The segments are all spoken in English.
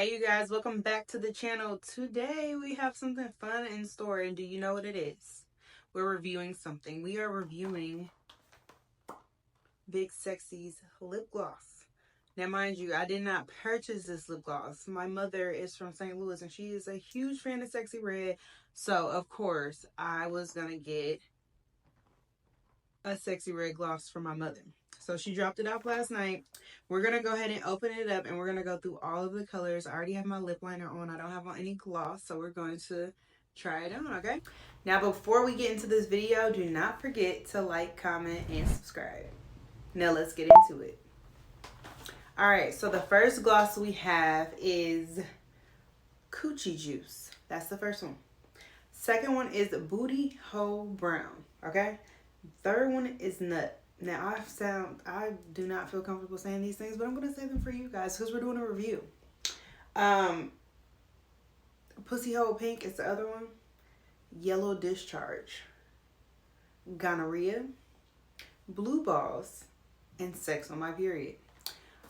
Hey you guys, welcome back to the channel. Today we have something fun in store, and do you know what it is? We're reviewing something. We are reviewing Big Sexy's lip gloss. Now mind you, I did not purchase this lip gloss. My mother is from St. Louis and she is a huge fan of Sexyy Red. So of course I was gonna get a Sexyy Red gloss for my mother. So she dropped it off last night. We're going to go ahead and open it up and we're going to go through all of the colors. I already have my lip liner on. I don't have on any gloss, so we're going to try it on, okay? Now, before we get into this video, do not forget to like, comment, and subscribe. Now, let's get into it. All right, so the first gloss we have is Coochie Juice. That's the first one. Second one is Booty Hole Brown, okay? Third one is Nut. Now, I do not feel comfortable saying these things, but I'm going to say them for you guys because we're doing a review. Pussy Hole Pink is the other one. Yellow Discharge. Gonorrhea. Blue Balls. And Sex on My Period.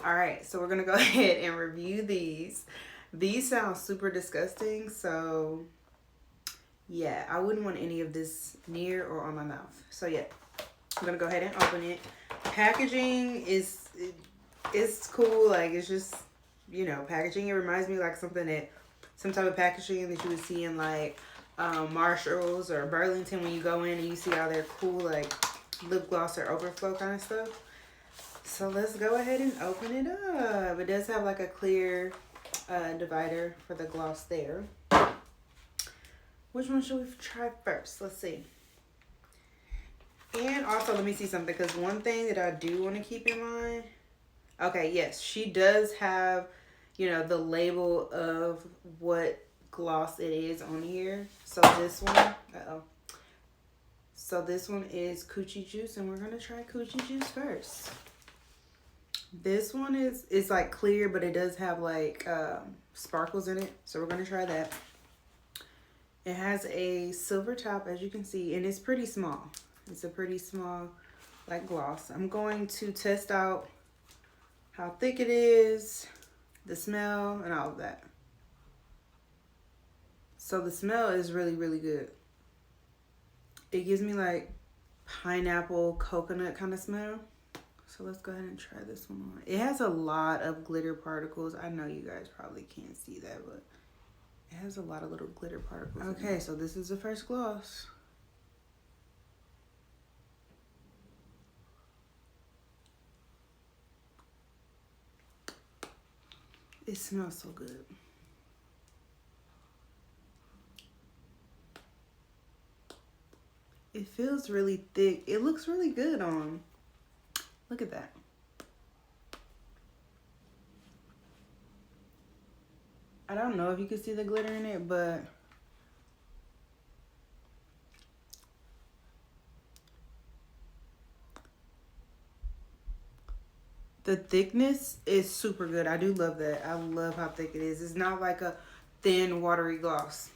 Alright, so we're going to go ahead and review these. These sound super disgusting, so yeah, I wouldn't want any of this near or on my mouth. So yeah, I'm gonna go ahead and open it. Packaging is it's cool. Like, it's just, you know, packaging. It reminds me like something that, some type of packaging that you would see in like Marshalls or Burlington when you go in and you see all their cool like lip gloss or overflow kind of stuff. So let's go ahead and open it up. It does have like a clear divider for the gloss there. Which one should we try first? Let's see. And also, let me see something, because one thing that I do want to keep in mind. Okay, yes, she does have, you know, the label of what gloss it is on here. So this one, So this one is Coochie Juice, and we're going to try Coochie Juice first. This one is like clear, but it does have like sparkles in it. So we're going to try that. It has a silver top, as you can see, and it's pretty small. It's a pretty small, like, gloss. I'm going to test out how thick it is, the smell, and all of that. So the smell is really, really good. It gives me, like, pineapple, coconut kind of smell. So let's go ahead and try this one on. It has a lot of glitter particles. I know you guys probably can't see that, but it has a lot of little glitter particles. Okay, so this is the first gloss. It smells so good. It feels really thick. It looks really good on. Look at that. I don't know if you can see the glitter in it, but the thickness is super good. I do love that. I love how thick it is. It's not like a thin, watery gloss.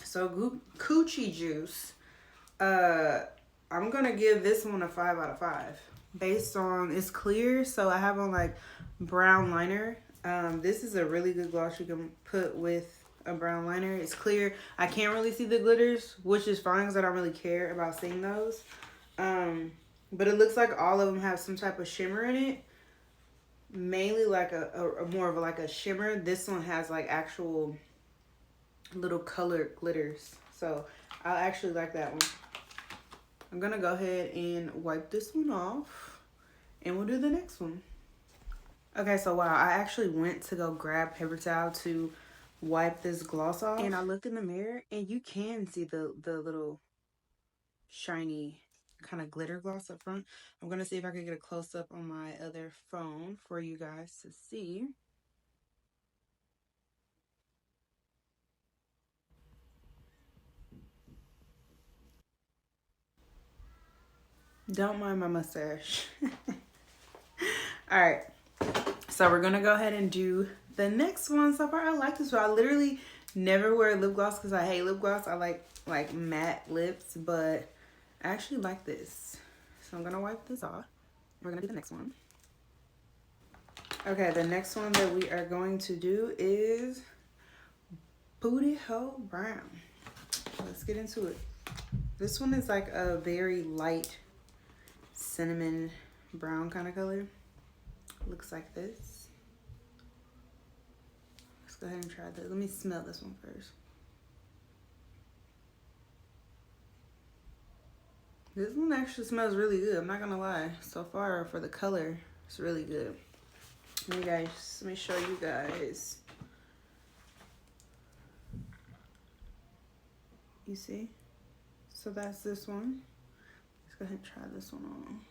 So Coochie Juice. I'm going to give this one a 5 out of 5. Based on, it's clear, so I have on like brown liner. This is a really good gloss you can put with a brown liner. It's clear. I can't really see the glitters, which is fine because I don't really care about seeing those. But it looks like all of them have some type of shimmer in it. Mainly like a more of like a shimmer. This one has like actual little colored glitters. So I actually like that one. I'm gonna go ahead and wipe this one off and we'll do the next one. Okay, so wow, I actually went to go grab paper towel to wipe this gloss off, and I looked in the mirror and you can see the little shiny kind of glitter gloss up front. I'm gonna see if I can get a close-up on my other phone for you guys to see. Don't mind my mustache. All right, so we're gonna go ahead and do the next one. So far I like this one. I literally never wear lip gloss because I hate lip gloss. I like matte lips, but I actually like this. So I'm gonna wipe this off. We're gonna do the next one. Okay, the next one that we are going to do is Booty Hole Brown. Let's get into it. This one is like a very light cinnamon brown kind of color. Looks like this. Let's go ahead and try this. Let me smell this one first. This one actually smells really good. I'm not gonna lie. So far for the color, it's really good. Let me show you guys. You see? So that's this one. Let's go ahead and try this one on.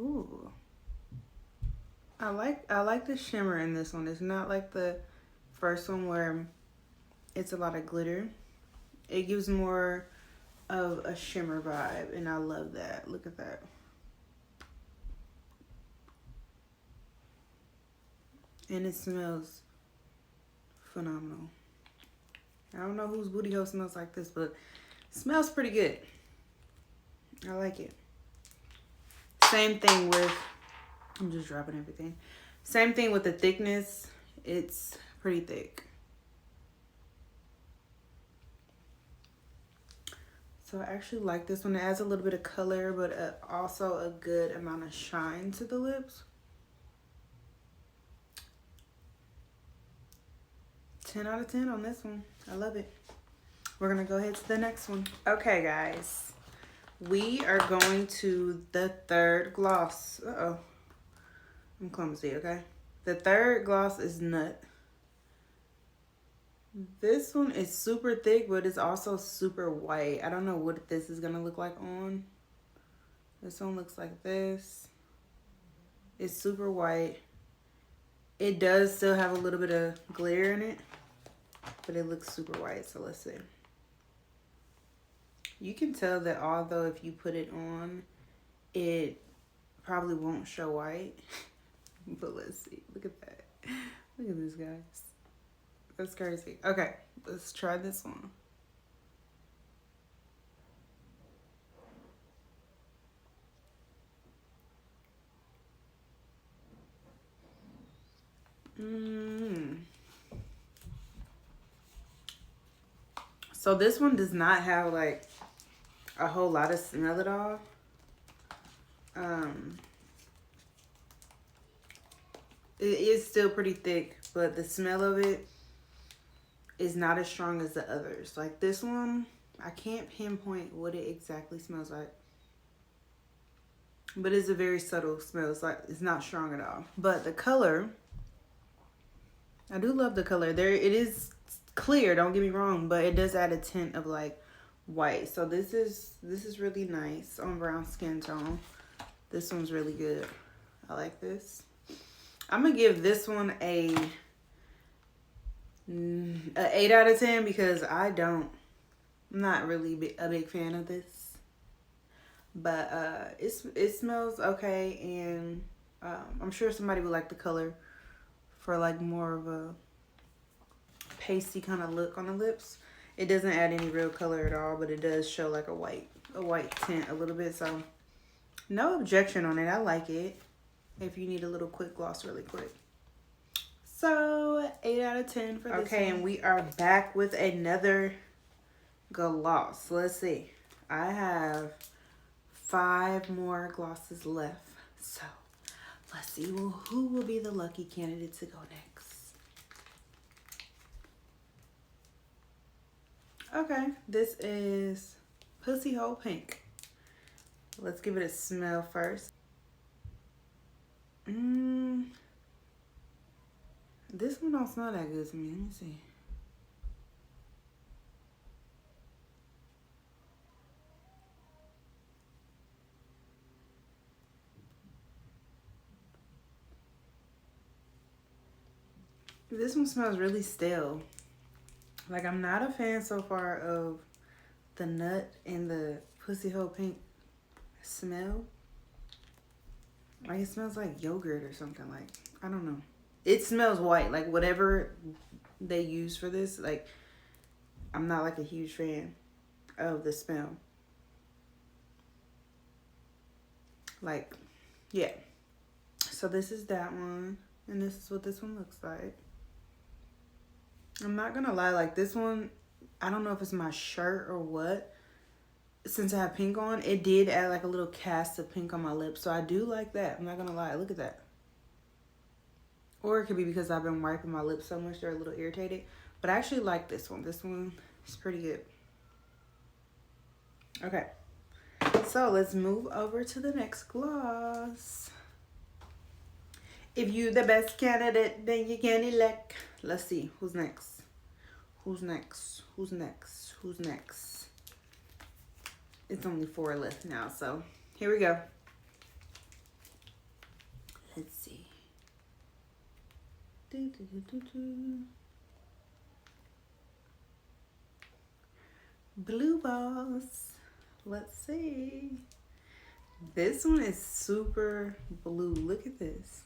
Ooh. I like the shimmer in this one. It's not like the first one where it's a lot of glitter. It gives more of a shimmer vibe, and I love that. Look at that. And it smells phenomenal. I don't know whose booty hole smells like this, but it smells pretty good. I like it. Same thing with, I'm just dropping everything. Same thing with the thickness. It's pretty thick. So I actually like this one. It adds a little bit of color, but also a good amount of shine to the lips. 10 out of 10 on this one. I love it. We're going to go ahead to the next one. Okay, guys. We are going to the third gloss. Uh-oh. I'm clumsy, okay? The third gloss is Nut. This one is super thick, but it's also super white. I don't know what this is going to look like on. This one looks like this. It's super white. It does still have a little bit of glitter in it, but it looks super white, so let's see. You can tell that although if you put it on, it probably won't show white. But let's see. Look at that. Look at this, guys. That's crazy. Okay, let's try this one. So this one does not have like a whole lot of smell at all. It is still pretty thick, but the smell of it is not as strong as the others. Like this one, I can't pinpoint what it exactly smells like, but it's a very subtle smell. It's like it's not strong at all. But the color, I do love the color. It is clear, don't get me wrong, but it does add a tint of like white. So this is really nice on brown skin tone. This one's really good. I like this. I'm gonna give this one a 8 out of 10 because I'm not really a big fan of this. But it smells okay, and I'm sure somebody would like the color for like more of a pasty kind of look on the lips. It doesn't add any real color at all, but it does show like a white tint a little bit. So no objection on it. I like it if you need a little quick gloss really quick. So 8 out of 10 for this. Okay, and we are back with another gloss. Let's see. I have 5 more glosses left. So let's see who will be the lucky candidate to go next. Okay, this is Pussy Hole Pink. Let's give it a smell first. This one don't smell that good to me. Let me see. This one smells really stale. Like, I'm not a fan so far of the Nut and the Pussy Hole Pink smell. Like, it smells like yogurt or something. Like, I don't know. It smells white. Like, whatever they use for this, like, I'm not like a huge fan of the smell. Like, Yeah. So this is that one. And this is what this one looks like. I'm not gonna lie, like this one, I don't know if it's my shirt or what. Since I have pink on, it did add like a little cast of pink on my lips. So I do like that. I'm not gonna lie. Look at that. Or it could be because I've been wiping my lips so much they're a little irritated. But I actually like this one. This one is pretty good. Okay. So let's move over to the next gloss. If you the best candidate, then you can elect. Let's see. Who's next? Who's next? Who's next? Who's next? It's only 4 left now, so here we go. Let's see. Blue balls. Let's see. This one is super blue. Look at this.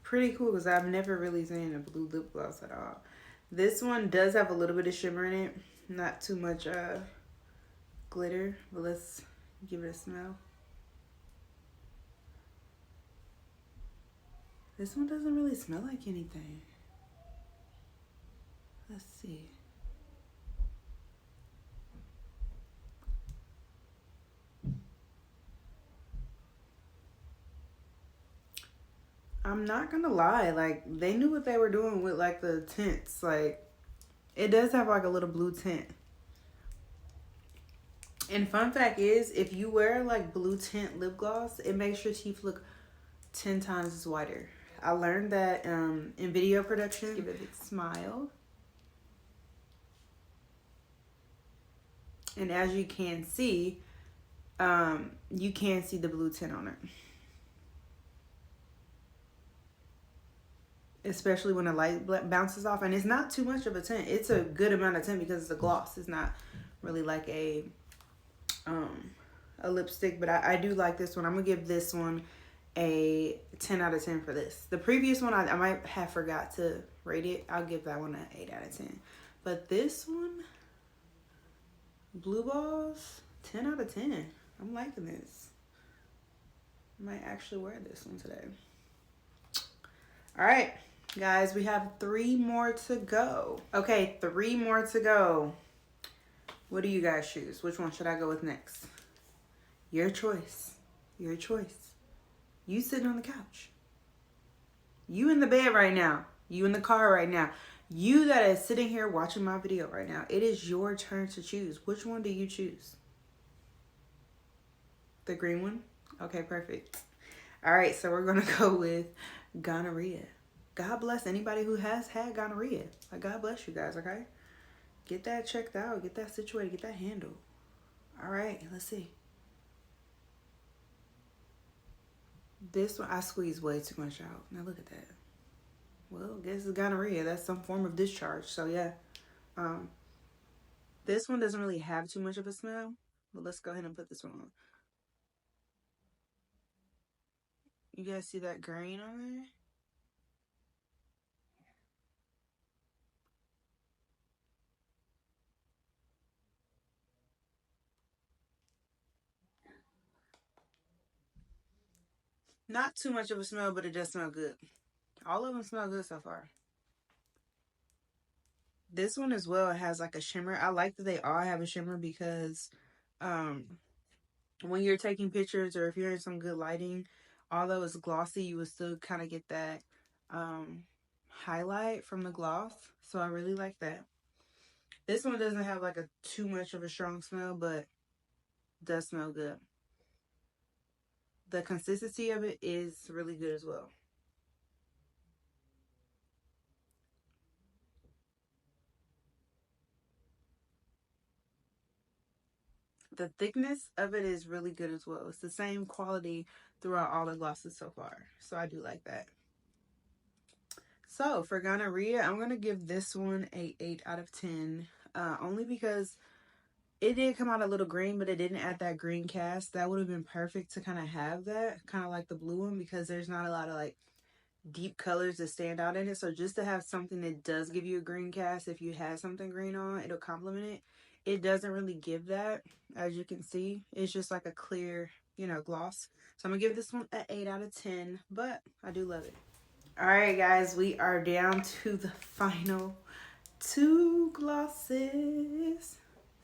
Pretty cool because I've never really seen a blue lip gloss at all. This one does have a little bit of shimmer in it. Not too much glitter, but let's give it a smell. This one doesn't really smell like anything. Let's see. I'm not gonna lie, like they knew what they were doing with like the tints. Like it does have like a little blue tint. And fun fact is, if you wear like blue tint lip gloss, it makes your teeth look 10 times as whiter. I learned that in video production. Give it a big smile. And as you can see the blue tint on it. Especially when the light bounces off. And it's not too much of a tint. It's a good amount of tint because it's a gloss. It's not really like a lipstick. But I do like this one. I'm going to give this one a 10 out of 10 for this. The previous one, I might have forgot to rate it. I'll give that one an 8 out of 10. But this one, blue balls, 10 out of 10. I'm liking this. I might actually wear this one today. All right. Guys, we have 3 more to go. Okay, 3 more to go. What do you guys choose? Which one should I go with next? Your choice. Your choice. You sitting on the couch. You in the bed right now. You in the car right now. You that is sitting here watching my video right now. It is your turn to choose. Which one do you choose? The green one? Okay, perfect. All right, so we're going to go with gonorrhea. God bless anybody who has had gonorrhea. Like, God bless you guys, okay? Get that checked out. Get that situated. Get that handled. All right, let's see. This one, I squeezed way too much out. Now look at that. Well, I guess it's gonorrhea. That's some form of discharge. So, yeah. This one doesn't really have too much of a smell. But let's go ahead and put this one on. You guys see that grain on there? Not too much of a smell, but it does smell good. All of them smell good so far. This one as well has like a shimmer. I like that they all have a shimmer because when you're taking pictures or if you're in some good lighting, although it's glossy, you will still kind of get that highlight from the gloss. So I really like that. This one doesn't have like a too much of a strong smell, but does smell good. The consistency of it is really good as well. The thickness of it is really good as well. It's the same quality throughout all the glosses so far. So I do like that. So for gonorrhea, I'm going to give this one a 8 out of 10. Only because it did come out a little green, but it didn't add that green cast. That would have been perfect to kind of have that. Kind of like the blue one because there's not a lot of like deep colors that stand out in it. So just to have something that does give you a green cast, if you had something green on, it'll complement it. It doesn't really give that, as you can see. It's just like a clear gloss. So I'm going to give this one an 8 out of 10, but I do love it. All right, guys, we are down to the final 2 glosses.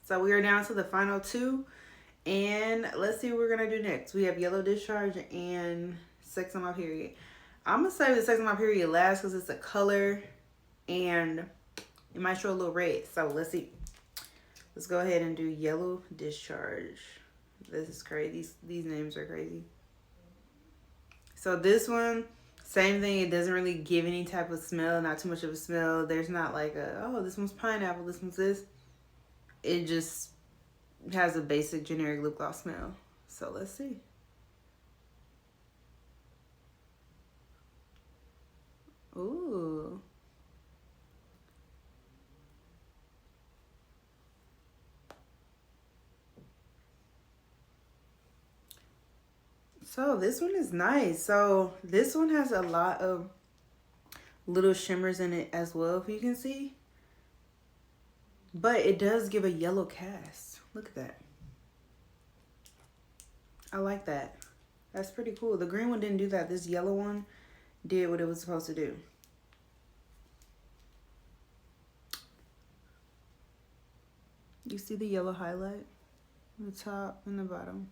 So we are down to the final 2, and let's see what we're going to do next. We have Yellow Discharge and Sex on My Period. I'm going to save the Sex on My Period last because it's a color, and it might show a little red. So let's see. Let's go ahead and do Yellow Discharge. This is crazy. These names are crazy. So this one, same thing. It doesn't really give any type of smell. Not too much of a smell. There's not like oh, this one's pineapple, this one's this. It just has a basic generic lip gloss smell. So let's see. Ooh. So this one is nice. So this one has a lot of little shimmers in it as well, if you can see. But it does give a yellow cast. Look at that. I like that. That's pretty cool. The green one didn't do that. This yellow one did what it was supposed to do. You see the yellow highlight on the top and the bottom.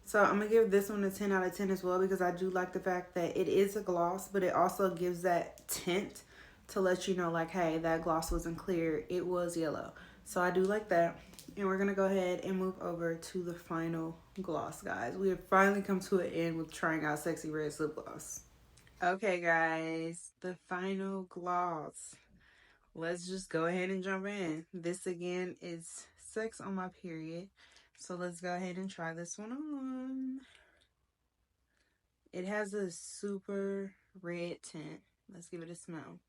So I'm going to give this one a 10 out of 10 as well, because I do like the fact that it is a gloss, but it also gives that tint to let you know, like, hey, that gloss wasn't clear. It was yellow. So I do like that. And we're going to go ahead and move over to the final gloss, guys. We have finally come to an end with trying out Sexyy Red lip gloss. Okay, guys, the final gloss. Let's just go ahead and jump in. This, again, is Sex on My Period. So let's go ahead and try this one on. It has a super red tint. Let's give it a smell.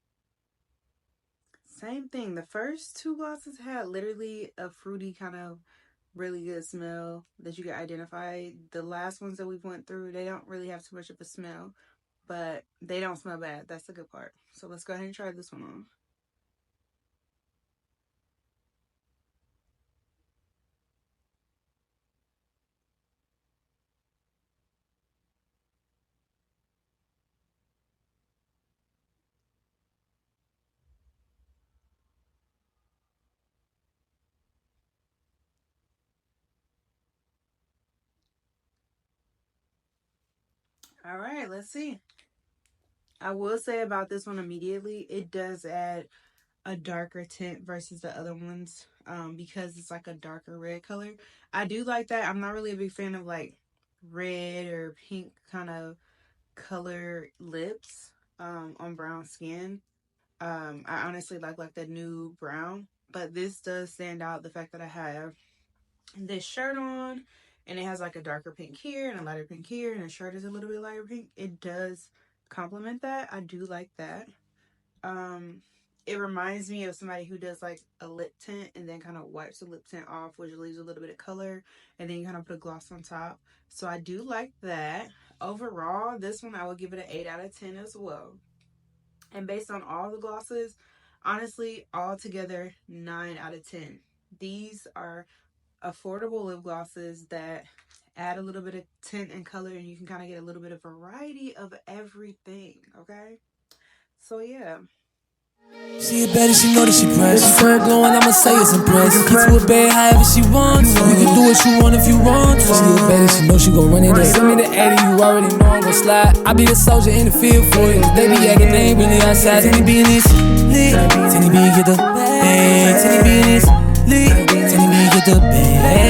Same thing. The first 2 glosses had literally a fruity kind of really good smell that you can identify. The last ones that we went through, they don't really have too much of a smell, but they don't smell bad. That's the good part. So let's go ahead and try this one on. All right, let's see. I will say about this one immediately, it does add a darker tint versus the other ones, because it's like a darker red color. I do like that. I'm not really a big fan of like red or pink kind of color lips on brown skin. I honestly like the nude brown, but this does stand out, the fact that I have this shirt on and it has like a darker pink here and a lighter pink here, and the shirt is a little bit lighter pink. It does complement that. I do like that. It reminds me of somebody who does like a lip tint and then kind of wipes the lip tint off, which leaves a little bit of color, and then you kind of put a gloss on top. So I do like that. Overall, this one I would give it an 8 out of 10 as well. And based on all the glosses, honestly, all together, 9 out of 10. These are affordable lip glosses that add a little bit of tint and color, and you can kind of get a little bit of variety of everything, okay? So, yeah. She a baddie, she know that she precious. Her glowing, I'ma say it's impressive. Keep to a bed however she wants. You can do what you want if you want to. She a baddie, she know she gon' run it up. Send me the 80, you already know I'm gon' slide. I be the soldier in the field for you. They be acting, they ain't really outside. Tany be in this lit. Tany be get the bang. Tany be in this lit. Tany be get the bang.